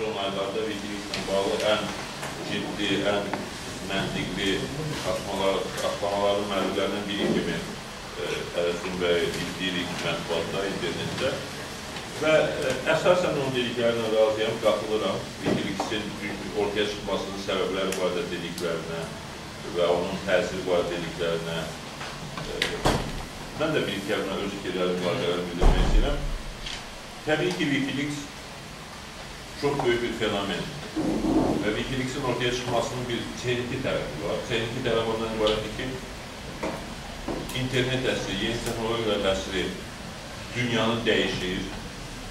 son aylarda Wikileaks'lə bağlı ən ciddi, ən məntiqli açıqlamaların müəlliflərindən biri kimi Ələsgün bəy bildirik mətbuatda, internetdə. Və əsasən onun dediklərinə razıyam, qatılıram. Wikileaks'in ortaya çıxmasının səbəbləri var da dediklərinə və onun təsiri var dediklərinə. Mən də bir kəlmə öz fikirlərim var, bildirmək istəyirəm. Təbii ki, Wikileaks çox böyük bir fenomen və Wikileaks'in ortaya çıxmasının bir texniki tərəfi var. Texniki tərəf ondan ibarətdir ki, internet əsri, yeni texnologiyalar əsri dünyanı dəyişir,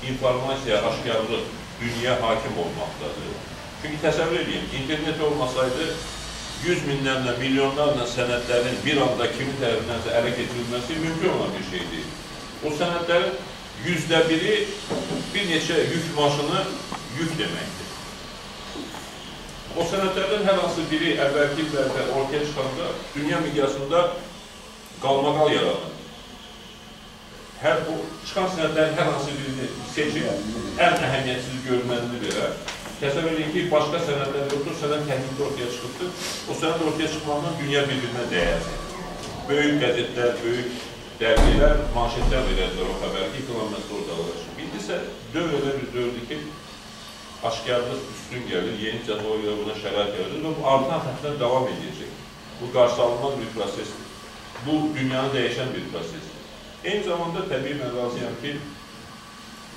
informasiya, aşkarlıq dünya hakim olmaqdadır. Çünki təsəvvür edeyim, internet olmasaydı 100 minlərlə, milyonlarla sənədlərin bir anda kimin tərəfindən ələ getirilməsi mümkün olan bir şeydir. O sənədlərin %1-i bir neçə yük maşını yük deməkdir. O sənədlərdən hər hansı biri əvvəlki illərdə ortaya çıxanda dünya miqyasında qalmaqal yaradır. Bu çıxan sənədlərin hər hansı birini seçib, ən əhəmiyyətsiz görünənini verər. Təsəvvür edin ki, başqa sənədlər yoxdur, sənəd təhqiqdə ortaya çıxıbdır. O sənəd ortaya çıxmaqdan dünya bir-birinə dəyər. Böyük qəzetlər, böyük dərgilər, manşetlər verərlər o xəbəri ki, filanməsi ortalıqlaşır. İndisə, dövr elə bir dövrdür ki, aşkarlıq üstün gəlir, yeni texnologiyalar buna şərait yaradır və bu artan xətlər davam edəcək. Bu qarşılanmaz bir prosesdir. Bu, dünyanı dəyişən bir prosesdir. Eyni zamanda təbii mən razıyam ki,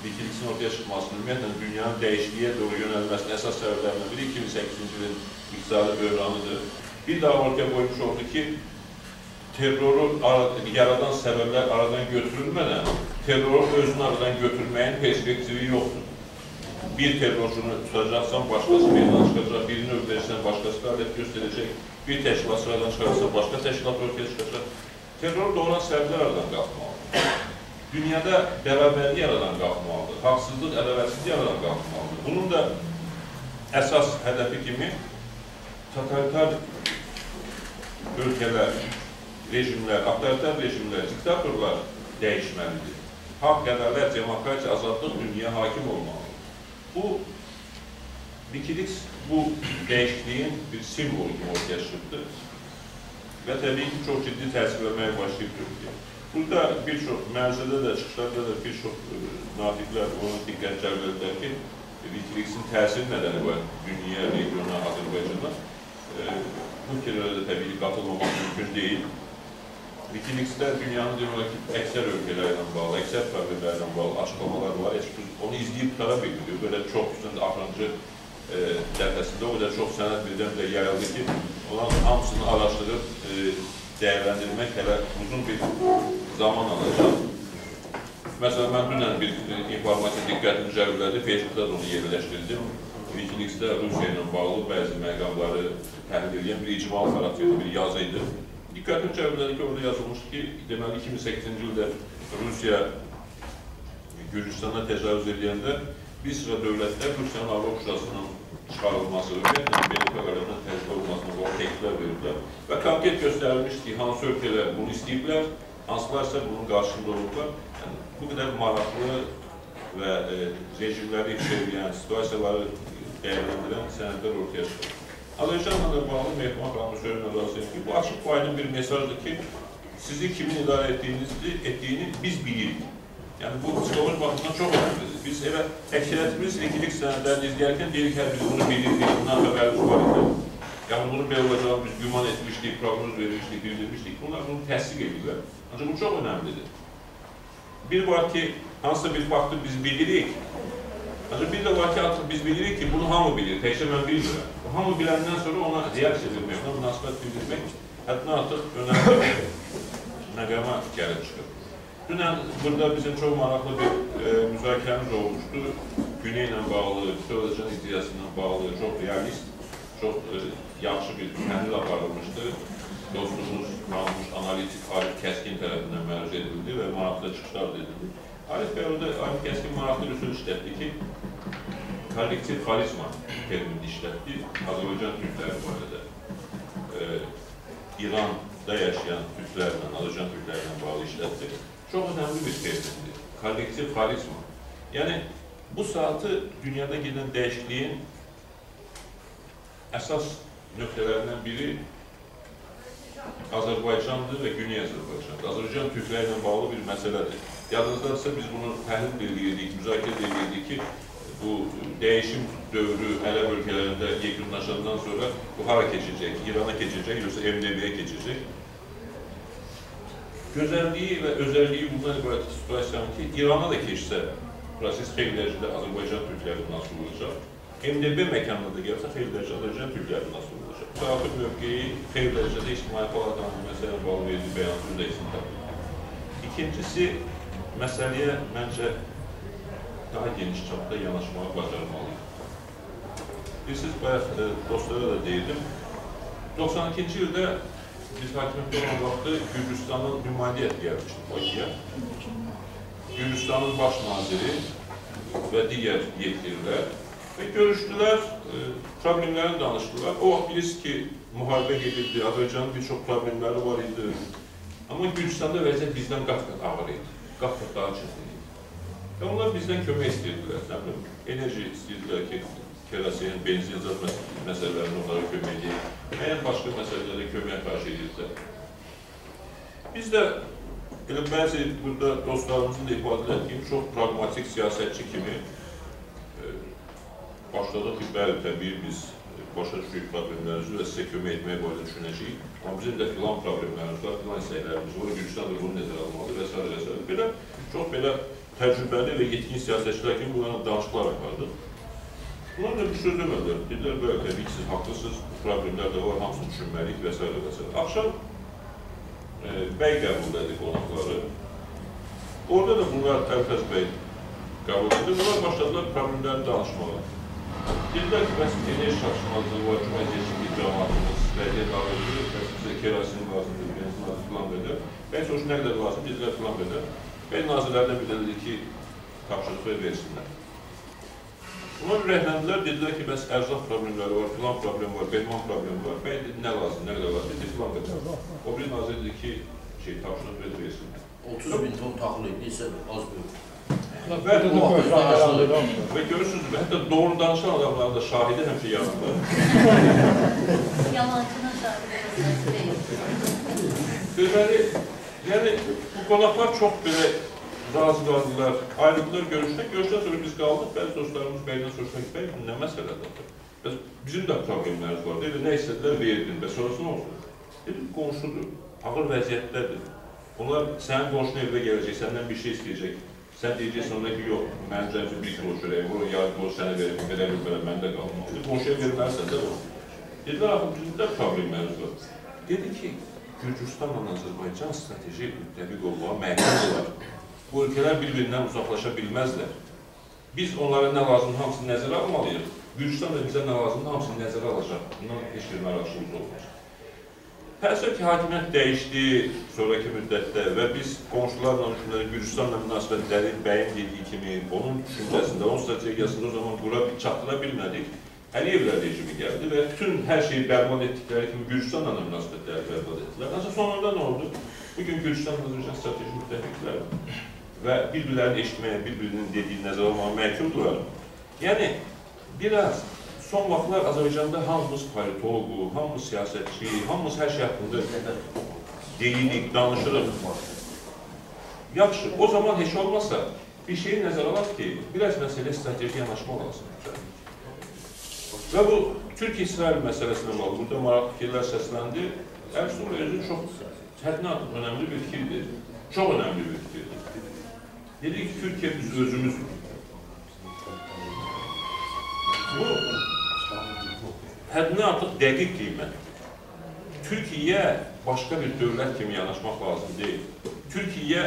Wikileaks'in ortaya çıxmasının, ümumiyyətlə, dünyanın dəyişliyə doğru yönəlməsinin əsas səbəblərindən biri 2008-ci ilin iqtisadi böhranıdır. Bir daha ortaya qoymuş oldu ki, terroru yaradan səbəblər aradan götürülmədən, terroru özünü aradan götürməyin perspektivi yoxdur. Bir terrorcunu tutacaqsan, başqası meydana çıxacaq, birini öldürəcəksən, başqası fəaliyyət göstərəcək, bir təşkilat sıradan çıxarırsa, başqa təşkilat ortaya çıxacaq. Terror doğuran səbəblər aradan qalxmalıdır. Dünyada bərabərlik aradan qalxmalıdır, haqsızlıq, ədaletsizlik aradan qalxmalıdır. Bunun da əsas hədəfi kimi totalitar ölkələr, rejimlər, avtoritar rejimlər, diktatorlar dəyişməlidir. Haqq, ədalət, demokratiya, azadlıq dünyaya hakim olmalıdır. Bu, Wikileaks bu dəyişikliyin bir simvolu kimi ortaya çıxıbdır və təbii ki, çox ciddi təsirləməyə başlayıb Türkiyə. Burada bir çox mərcədə də, çıxışlarda da bir çox natiqlər ona diqqət cəlb edirlər ki, Wikileaks'in təsiri nədəni var dünya, regiona, Azərbaycana. Bu fikirlərə də təbii ki, qatılmamaq mümkün deyil. Wikileaks'də dünyanın demək ki, əksər ölkələrlə bağlı, əksər problemlərlə bağlı açıqlamalar var. Onu izləyib tutara bilmiyor. Böyle çox axırıncı dəfəsində o da çox sənəd birdən yayıldı ki, onların hamısını araşdırıb dəyərləndirmək hələ uzun bir zaman alacaq. Məsələn, mən dünən bir informasiya diqqətimi cəlb elədi, Facebook'da da onu yerləşdirdim. Wikileaks'də Rusiya ilə bağlı bəzi məqamları təhlil edən bir icmal xarakterli bir yazı idi. Diqqətimi cəlb elədi ki, orada yazılmışdı ki, deməli 2008-ci ildə Rusiya Gürcüstana təcavüz edəndə bir sıra dövlətlər Rusiyanın Avropa Şurasının çıxarılması, ümumiyyətlə BDP qararından təcrübə olmasına bağlı təkliflər veriblər və konkret göstərilmişdir ki, hansı ölkələr bunu istəyiblər, hansılar isə bunun qarşısında olublar. Yəni, bu qədər maraqlı və rejimləri içeriyən, situasiyaları dəyərləndirən sənədlər ortaya çıxır. Azərbaycanla da bağlı Mehman xanımın sözünə razıyam ki, bu açıq bu aydın bir mesajdır ki, sizi kimin idarə etdiyini biz bilirik. Yəni, bu psixoloji baxımdan çox önemlidir. Biz elə əksəriyyətimiz Wikileaks sənədlərini izləyərkən deyirik, hər biz bunu bilirdik, bundan xəbərimiz var idi. Yəni, bunu belə olacağını biz güman etmişdik, proqnoz vermişdik, bildirmişdik. Bunlar bunu təsdiq edirlər. Ancaq bu çox önemlidir. Bir var ki, hansısa bir faktı biz bilirik. Ancaq bir də var ki, artıq biz bilirik ki, bunu hamı bilir, təkcə mən bilmirəm. Hamı biləndən sonra ona reaksiya edilmək, ona münasibət bildirmək həddindən artıq önəmli bir məqama gəlib çıxır. Dünən burada bizim çox maraqlı bir müzakirəmiz olmuşdu. Güney ilə bağlı, Azərbaycan ideyası ilə bağlı çox realist, çox yaxşı bir təhlil aparılmışdı. Dostumuz, tanınmış analitik Arif Kəskin tərəfindən məruzə edildi və maraqlı çıxışlar edildi. Arif bəy orada Arif Kəskin maraqlı bir söz işlətdi ki, kollektiv xarizma terminini işlətdi Azərbaycan türkləri barədə. İranda yaşayan türklərlə, Azərbaycan türklərlə bağlı işlətdi. Çox önemli bir termindir. Kollektiv xarizma. Yəni, Bu saatı dünyada gedən dəyişikliyin əsas nöqtələrindən biri Azərbaycandır və Güney Azərbaycandır. Azərbaycan türkləri ilə bağlı bir məsələdir. Yadınızdadırsa biz bunu təhlil edirdik, müzakirə edirdik ki, bu dəyişim dövrü ərəb ölkələrində yekunlaşandan sonra bu hara keçəcək? İrana keçəcək, yoxsa MDB-yə keçəcək? Gözəlliyi və özəlliyi bundan ibarət situasiyanın ki, İrana da keçsə, proses xeyli dərəcədə Azərbaycan türkləri nasıl olacaq? MDB məkanına da gəlsə, xeyli dərəcədə Azərbaycan türkləri nasıl olacaq? Müdafiə mövqeyi xeyli dərəcədə İctimai Palatanın məsələyə bağlı verdiyi bəyanatın da istintaq. İkincisi, məsələyə məncə daha geniş çapda yanaşmağı bacarmalıyıq. Bilirsiniz, bayaq dostlara da deyildim. 92-ci ildə biz hakimiyyətdə olan vaxtı Gürcüstanın nümayəndə heyəti gəlmişdi Bakıya. Gürcüstanın baş naziri və digər yetkililər və görüşdülər, problemlərini danışdılar. O vaxt bilirsiniz ki, müharibə gedirdi, Azərbaycanın bir çox problemləri var idi. Amma Gürcüstanda vəziyyət bizdən qat-qat ağır idi, qat-qat daha çətin idi. Və onlar bizdən kömək istəyirdilər, nə bilim, enerji istəyirdilər ki, kerosin, benzin, zat məsələlərini onlara kömək edək. Müəyyən başqa məsələlərə kömək xahiş edirdilər. Biz də elə bəzi burada dostlarımızın da ifadə etdiyim çox pragmatik siyasətçi kimi başladıq ki, bəli, təbii biz başa düşürük problemlərimizi və sizə kömək etməyə barədə düşünəcəyik. Amma bizim də filan problemlərimiz var, filan istəklərimiz var, Gürcüstan da bunu nəzərə almalıdır və s. və s. Belə, çox belə təcrübəli və yetkin siyasətçilər kimi bunlarla danışıqlar apardıq. Bunlar da bir söz demədilər. Dedilər, bəli, təbii ki, siz haqlısınız, problemlər də var, hamısını düşünməliyik və s. və s. Axşam bəy qəbul edik qonaqları. Orada da bunlar Əlfəz bəy qəbul edik. Bunlar başladılar problemlərini danışmağa. Dedilər ki, bəs enerji çatışmazlığı var, vəziyyətçi cəmaatımız, vəziyyət ağırdır, bəs bizə kerasin lazımdır, benzin lazım filan qədər. Bəy soruşu nə qədər lazım, dedilər filan qədər. Bəy nazirlərdən bir də dedi ki, tapşırıqları versinlər. Bunlar ürəkləndilər, dedilər ki, bəs ərzaq problemləri var, filan problem var, behman problemi var. Bəy dedi, nə lazım, nə qədər lazım, dedi filan qədər. O bir nazir dedi ki, tapşırıq versinlər. 30.000 ton taxıl edirsə, az böyük. Və görürsünüz, hətta doğru danışan adamların da şahidi həmişə yanında. Yalancının şahidi Deməli, yəni bu qonaqlar çox belə razı qaldılar, ayrıldılar görüşdən. Görüşdən sonra biz qaldıq, bəzi dostlarımız bəydən soruşmaq ki, bəy, nə məsələdir? Bizim də problemlərimiz var. Dedi, nə istədilər, verdin və sonrası nə olsun? Dedim, qonşudur, ağır vəziyyətdədir. Onlar sənin qonşun evdə gələcək, səndən bir şey istəyəcək. Sən deyəcəksən ona ki, yox, mənim cəmsi bir kilo çörəyim var, yarın qonşu sənə verir, qədər bilmərəm, məndə qalmalıdır. Qonşuya vermərsən də o. Dedilər, axı, bizim də problemlərimiz var. Dedi ki, Gürcüstanla Azərbaycan strateji müttəfiq olmağa məhkum olar. Bu ölkələr bir-birindən uzaqlaşa bilməzlər. Biz onlara nə lazım, hamısını nəzərə almalıyıq. Gürcüstan da bizə nə lazım, hamısını nəzərə alacaq. Bundan heç bir məraşımız olmaz. Təəssüf ki, hakimiyyət dəyişdi sonraki müddətdə və biz qonşularla, Gürcüstanla münasibətləri bəyin dediyi kimi, onun düşüncəsində, onun strategiyasında o zaman bura çatdıra bilmədik. Əliyevlər rejimi gəldi və bütün hər şeyi bərbad etdikləri kimi Gürcüstanla münasibətləri bərbad etdilər. Ancaq sonunda nə oldu? Bugün Gürcüstanla Azərbaycan strateji müttəfiqlər və bir-birlərini eşitməyə, bir-birinin dediyini nəzərə almağa məhkumdular. Yəni, biraz son vaxtlar Azərbaycanda hamımız politologu, hamımız siyasətçi, hamımız hər şey haqqında deyilik, danışırıq. Yaxşı, o zaman heç olmazsa bir şeyi nəzərə alaq ki, biraz məsələ strateji yanaşma lazımdır. Və bu Türk-İsrail məsələsinə bağlı, burada maraqlı fikirlər səsləndi. Ərsun özü çox həddən artıq önəmli bir fikirdir. Çox önəmli bir fikirdir. Dedik ki, Türkiye biz özümüzdür. Bu həddən artıq dəqiq qiymətdir. Türkiyə başqa bir dövlət kimi yanaşmaq lazım deyil. Türkiyə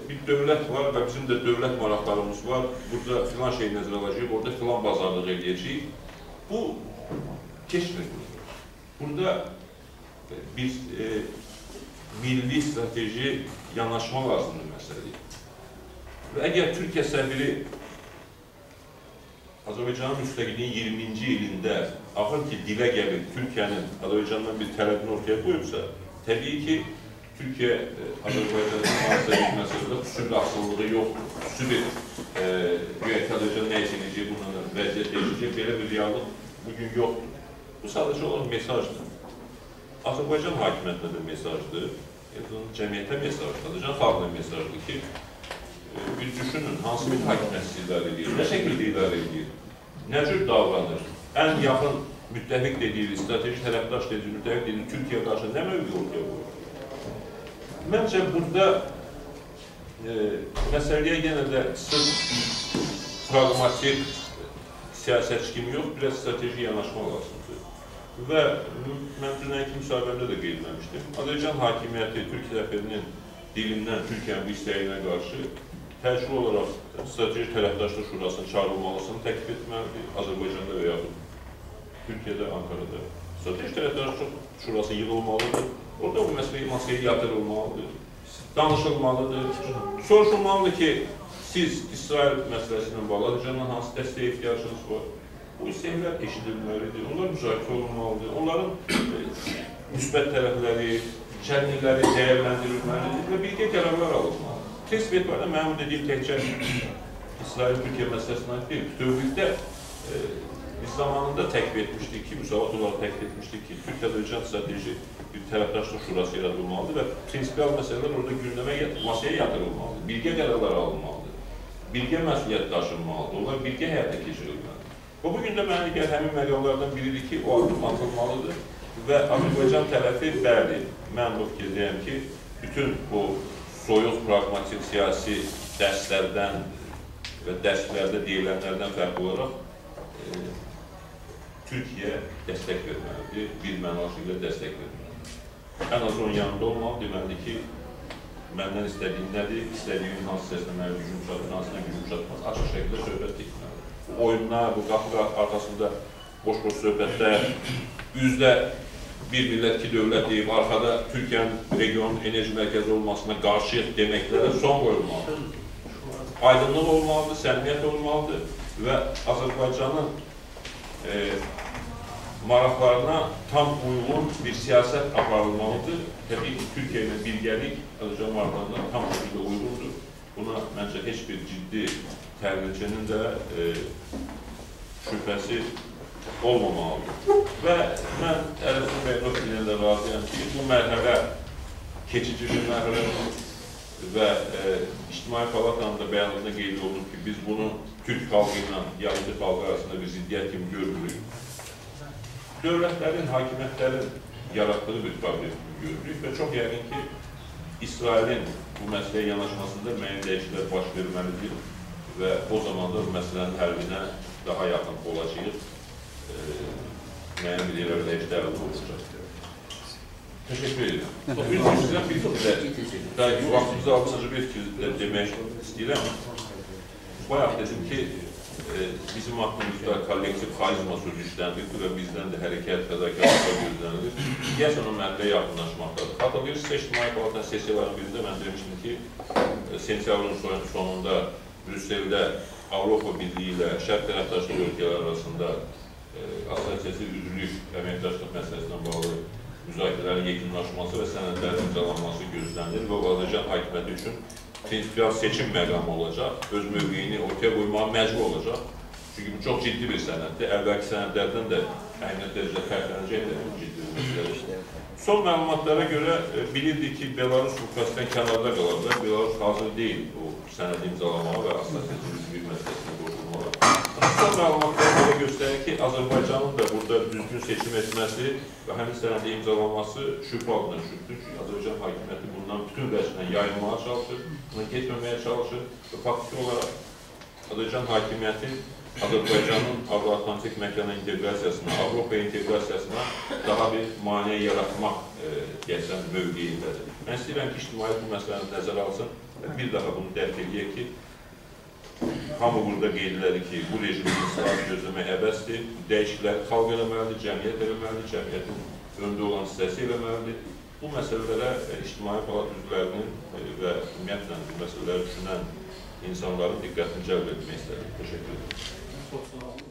bir dövlət var və bizim də dövlət maraqlarımız var. Burada filan şey nəzərə alacaq, orada filan bazarlıq edəcəyik. Bu keçmir. Burada bir milli strateji yanaşma lazımdır məsələyə. Və əgər Türkiyə səfiri Azərbaycanın müstəqilliyin 20-ci ilində axır ki, dilə gəlib Türkiyənin Azərbaycandan bir tələbini ortaya qoyubsa, təbii ki, Türkiyə Azərbaycanın mühafizə etməsində xüsusi bir asılılığı yoxdur. Xüsusi bir Azərbaycan nə edəcək, bunun vəziyyət değişəcək, belə bir reallıq bugün yoxdur. Bu sadəcə olan mesajdır. Azərbaycan hakimiyyətinə də mesajdır, cəmiyyətə mesajdır, Azərbaycan xalqına mesajdır ki, bir düşünün, hansı bir hakimiyyət sizi idarə edir, nə şəkildə idarə edir, nə cür davranır, ən yaxın müttəfiq dediyi, strateji tərəfdaş dediyi, müttəfiq dediyi Türkiyə qarşı nə mövqe ortaya qoyur? Məncə, burada məsələyə yenə də sırf pragmatik siyasət kimi yox, biraz strateji yanaşma lazımdır. Və mən dünənki müsahibəmdə də qeyd etmişdim. Azərbaycan hakimiyyəti Türkiyə rəhbərinin dilindən Türkiyənin bu istəyinə qarşı təcrübə olaraq strateji tərəfdaşlıq şurasının çağırılmalısını təklif etməlidir. Azərbaycanda və yaxud Türkiyədə, Ankara'da strateji tərəfdaşlıq şurası yığılmalıdır. Orada bu məsələyi masaya yatırılmalıdır, danışılmalıdır. Soruşulmalıdır ki, siz İsrail məsələsindən bağlı Azərbaycandan hansı dəstəyə ehtiyacınız var? Bu istəklər eşidilməlidir, onlar müzakirə olunmalıdır. Onların müsbət tərəfləri, çətinlikləri dəyərləndirilməlidir və birgə qərarlar alınmalıdır. Test vetlərdə mənim dediyim təkcə İsrail-Türkiyə məsələsindən deyil, bütövlükdə biz zamanında təklif etmişdik ki, müsavat olaraq təklif etmişdik ki, Türkiyə-Azərbaycan strateji bir tərəfdaşlıq şurası yaradılmalıdır və prinsipial məsələlər orada gündəmə masaya yatırılmalıdır, birgə qərarlar alınmalıdır, birgə məsuliyyət daşınmalıdır, onlar birgə həyata keçirilməlidir. Və bugün də mənə gəlir həmin məqamlardan biridir ki, o addım atılmalıdır və Azərbaycan tərəfi, bəli, mən bu fikirdəyəm ki, bütün bu soyuq, pragmatik, siyasi dərslərdən və dərslərdə deyilənlərdən fərqli olaraq Türkiyə dəstək verməlidir, bir mənasıyla dəstək verməlidir. Ən az onun yanında olmalı, deməlidir ki, məndən istədiyim nədir, istədiyimin hansı səsində mənə gücüm çatır, hansına gücüm çatmaz, açıq şəkildə söhbət etməlidir. Bu oyunlar, bu qapı arxasında boş-boş söhbətlər, üzdə bir millət, iki dövlət deyib, arxada Türkiyənin regionun enerji mərkəzi olmasına qarşı deməklərə son qoyulmalıdır. Aydınlıq olmalıdır, səmimiyyət olmalıdır və Azərbaycanın maraqlarına tam uyğun bir siyasət aparılmalıdır. Təbii ki, Türkiyə ilə birgəlik Azərbaycan maraqlarına tam şəkildə uyğundur. Buna məncə heç bir ciddi təhlilçinin də şübhəsi olmamalıdır. Və mən Ərəbistan Beynəlxalq Birliyindən razıyam ki, bu mərhələ keçici bir mərhələdir və İctimai Palatanın da bəyanatında qeyd olunur ki, biz bunu Türk xalqı ilə yabancı xalqı arasında bir ziddiyyət kimi görürük. Dövlətlərin, hakimiyyətlərin yaratdığı bir problem kimi görürük və çox yəqin ki, İsrailin bu məsələyə yanaşmasında müəyyən dəyişikliklər baş verməlidir və o zaman da bu məsələnin həllinə daha yaxın olacaq, müəyyən bir irəliləyişlər olacaq. Teşekkür ederim. Sizdən bir fikirdə, vaxtımızı almışsınca bir fikirdə demək istəyirəm. Bayaq dedim ki, bizim haqqımızda kollektiv xarizma sözü işləndirdir və bizdən də hərəkət, fədakarlıqlar gözlənilir. Deyəsən o mənbəyə yaxınlaşmaqdadır. Xatırlayırsınız, İctimai Palatanın sessiyaların birində mən demişdim ki, sentyabrın sonunda Brüsseldə Avropa Birliyi ilə şərq tərəfdaşlıq ölkələr arasında asosiasiya üzvlük əməkdaşlıq məsələsinə bağlı müzakirələrin yekunlaşması və sənədlərin imzalanması gözlənilir və Azərbaycan hakimiyyəti üçün prinsipial seçim məqamı olacaq, öz mövqeyini ortaya qoymağa məcbur olacaq. Çünki bu çox ciddi bir sənəddir. Əvvəlki sənədlərdən də əhəmiyyət dərəcədə fərqlənəcəkdir bu ciddi bir məsələdir. Son məlumatlara görə bilirdik ki, Belarus bu prosesdən kənarda qalacaq. Belarus hazır deyil bu sənədi imzalamağa və asosiasiya üzvlük məsələsinə qoşulmağa. Son məlumatlara görə göstərir ki, Azərbaycanın da burada düzgün seçim etməsi və həmin sənədi imzalaması şübhə altına düşübdür. Çünki Azərbaycan hakimiyyəti bundan bütün vəziflə yayılmağa çalışır, buna getməməyə çalışır və faktiki olaraq Azərbaycan hakimiyyəti Azərbaycanın Avro-Atlantik məkana inteqrasiyasına, Avropa inteqrasiyasına daha bir maneə yaratmaq deyəsən mövqeyindədir. Mən istəyirəm ki, ictimaiyyət bu məsələni nəzərə alsın və bir daha bunu dərk edək ki, hamı burada qeyd elədi ki, bu rejimin islahat gözləmək əbəsdir, dəyişiklikləri xalq eləməlidir, cəmiyyət eləməlidir, cəmiyyətin öndə olan hissəsi eləməlidir. Bu məsələlərə İctimai Palat üzvlərinin və ümumiyyətlə bu məsələləri düşünən insanların diqqətini cəlb etmək istədim. Teşekkür ederim.